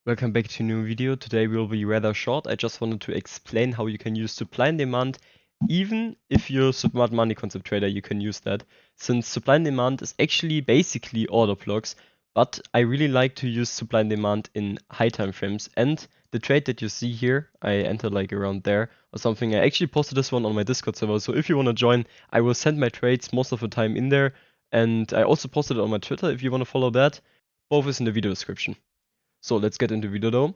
Welcome back to a new video. Today will be rather short. I just wanted to explain how you can use supply and demand. Even if you're a smart money concept trader, you can use that. Since supply and demand is actually basically order blocks, but I really like to use supply and demand in high time frames. And the trade that you see here, I entered like around there or something. I actually posted this one on my Discord server. So if you want to join, I will send my trades most of the time in there. And I also posted it on my Twitter if you want to follow that. Both is in the video description. So let's get into video though,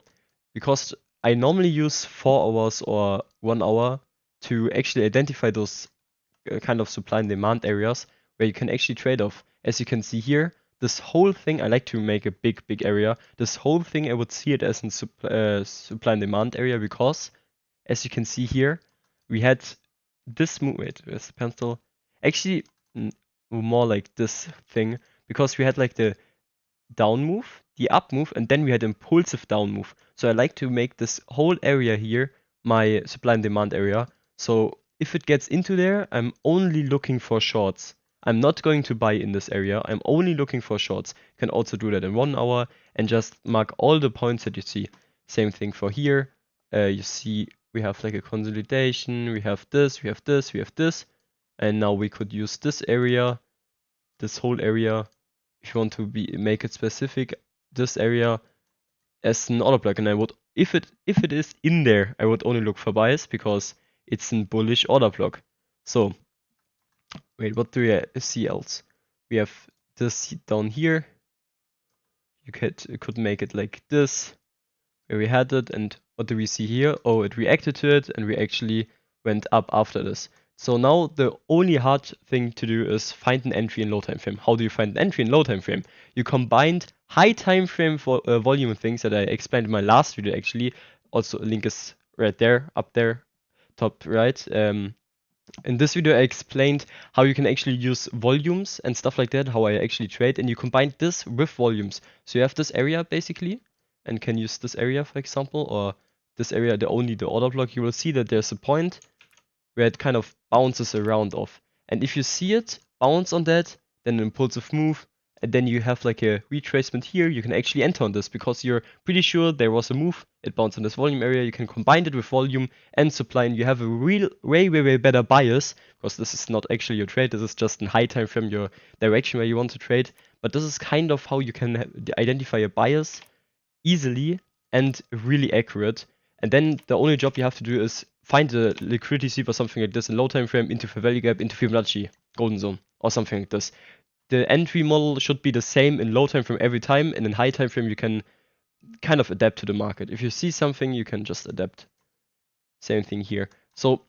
because I normally use 4 hours or 1 hour to actually identify those kind of supply and demand areas where you can actually trade off. As you can see here, this whole thing, I like to make a big area. This whole thing, I would see it as a supply and demand area because, as you can see here, we had this move. Wait, where's the pencil? Actually, more like this thing, because we had like the down move, the up move, and then we had impulsive down move. So I like to make this whole area here my supply and demand area. So if it gets into there, I'm only looking for shorts. I'm not going to buy in this area. I'm only looking for shorts. You can also do that in 1 hour and just mark all the points that you see. Same thing for here. You see we have like a consolidation. We have this, we have this, we have this. And now we could use this area, this whole area, if you want to make it specific, this area as an order block. And I would, if it is in there, I would only look for bias because it's a bullish order block. So wait, what do we see else? We have this down here. You could make it like this, where we had it, and what do we see here? Oh, it reacted to it, and we actually went up after this. So now the only hard thing to do is find an entry in low time frame. How do you find an entry in low time frame? You combined high time frame for volume things that I explained in my last video actually. Also, a link is right there, up there, top right. In this video I explained how you can actually use volumes and stuff like that, how I actually trade, and you combine this with volumes. So you have this area basically, and can use this area for example, or this area, only the order block. You will see that there's a point where it kind of bounces around off. And if you see it bounce on that, then an impulsive move, and then you have like a retracement here, you can actually enter on this because you're pretty sure there was a move, it bounced on this volume area, you can combine it with volume and supply, and you have a real way better bias, because this is not actually your trade, this is just in high time frame your direction where you want to trade. But this is kind of how you can identify a bias easily and really accurate. And then the only job you have to do is find a liquidity sweep or something like this in low time frame into the value gap, into Fibonacci, golden zone, or something like this. The entry model should be the same in low time frame every time, and in high time frame you can kind of adapt to the market. If you see something, you can just adapt. Same thing here. So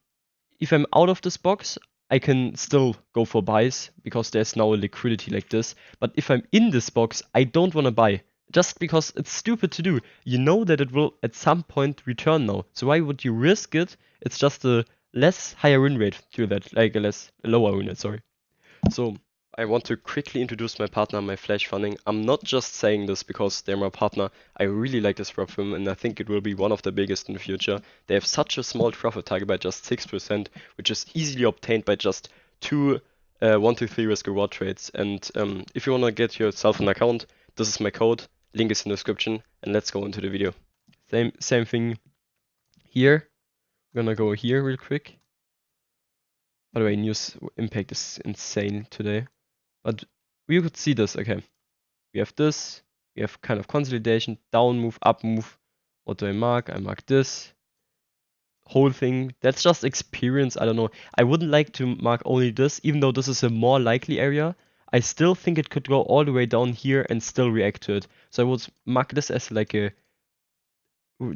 if I'm out of this box, I can still go for buys because there's now a liquidity like this. But if I'm in this box, I don't want to buy just because it's stupid to do. You know that it will at some point return now. So why would you risk it? It's just a less higher win rate to that, like a lower win rate, sorry. So I want to quickly introduce my partner, my flash funding. I'm not just saying this because they're my partner. I really like this prop firm and I think it will be one of the biggest in the future. They have such a small profit target by just 6%, which is easily obtained by just 2 1 to 3 risk reward trades. And if you want to get yourself an account, this is my code. Link is in the description, and let's go into the video. Same thing here. I'm gonna go here real quick. By the way, news impact is insane today. But we could see this, okay. We have this, we have kind of consolidation, down move, up move. What do I mark? I mark this. Whole thing, that's just experience, I don't know. I wouldn't like to mark only this, even though this is a more likely area. I still think it could go all the way down here and still react to it. So I would mark this as like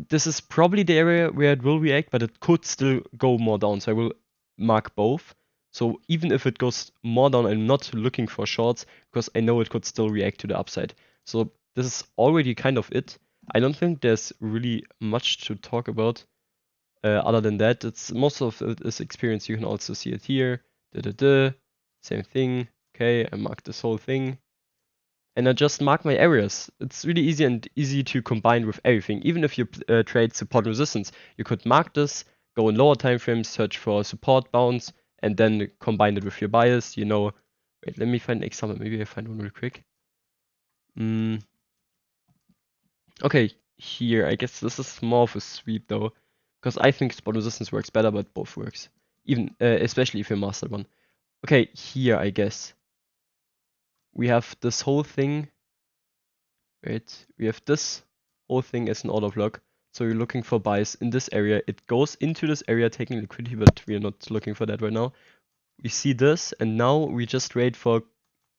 this is probably the area where it will react, but it could still go more down. So I will mark both. So even if it goes more down, I'm not looking for shorts because I know it could still react to the upside. So this is already kind of it. I don't think there's really much to talk about other than that. It's most of it is experience. You can also see it here. Same thing. Okay, I marked this whole thing. And I just mark my areas. It's really easy to combine with everything. Even if you trade support and resistance, you could mark this, go in lower time frames, search for support bounce, and then combine it with your bias. You know, wait, let me find an example. Maybe I find one real quick. Okay, here. I guess this is more of a sweep though, because I think spot resistance works better, but both works. Even especially if you master one. Okay, here I guess we have this whole thing. Wait, we have this whole thing as an order block. So you're looking for buys in this area. It goes into this area taking liquidity, but we are not looking for that right now. We see this, and now we just wait for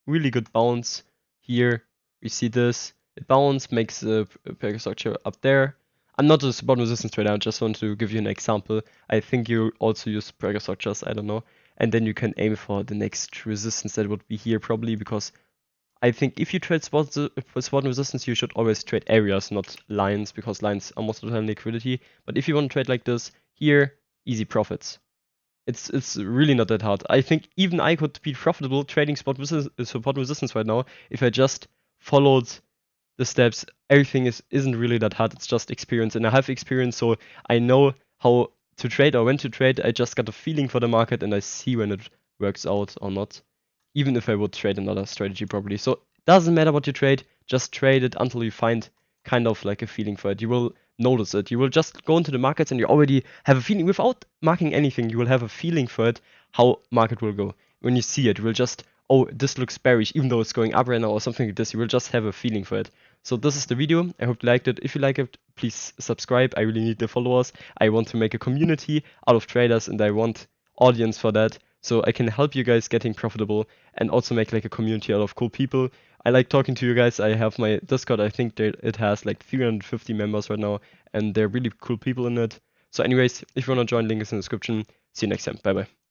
really good bounce here. We see this. It bounce, makes a peg structure up there. I'm not a support resistance trader, I just want to give you an example. I think you also use peg structures, I don't know. And then you can aim for the next resistance that would be here probably, because I think if you trade spot resistance, you should always trade areas, not lines, because lines are most of the time liquidity. But if you want to trade like this, here, easy profits. It's really not that hard. I think even I could be profitable trading support resistance right now if I just followed the steps. Everything isn't really that hard. It's just experience, and I have experience, so I know how to trade or when to trade. I just got a feeling for the market, and I see when it works out or not. Even if I would trade another strategy properly. So it doesn't matter what you trade. Just trade it until you find kind of like a feeling for it. You will notice it. You will just go into the markets and you already have a feeling without marking anything. You will have a feeling for it how market will go. When you see it, you will just, oh, this looks bearish, even though it's going up right now or something like this. You will just have a feeling for it. So this is the video. I hope you liked it. If you like it, please subscribe. I really need the followers. I want to make a community out of traders, and I want audience for that, so I can help you guys getting profitable and also make like a community out of cool people. I like talking to you guys. I have my Discord. I think that it has like 350 members right now, and they're really cool people in it. So anyways, if you want to join, link is in the description. See you next time. Bye bye.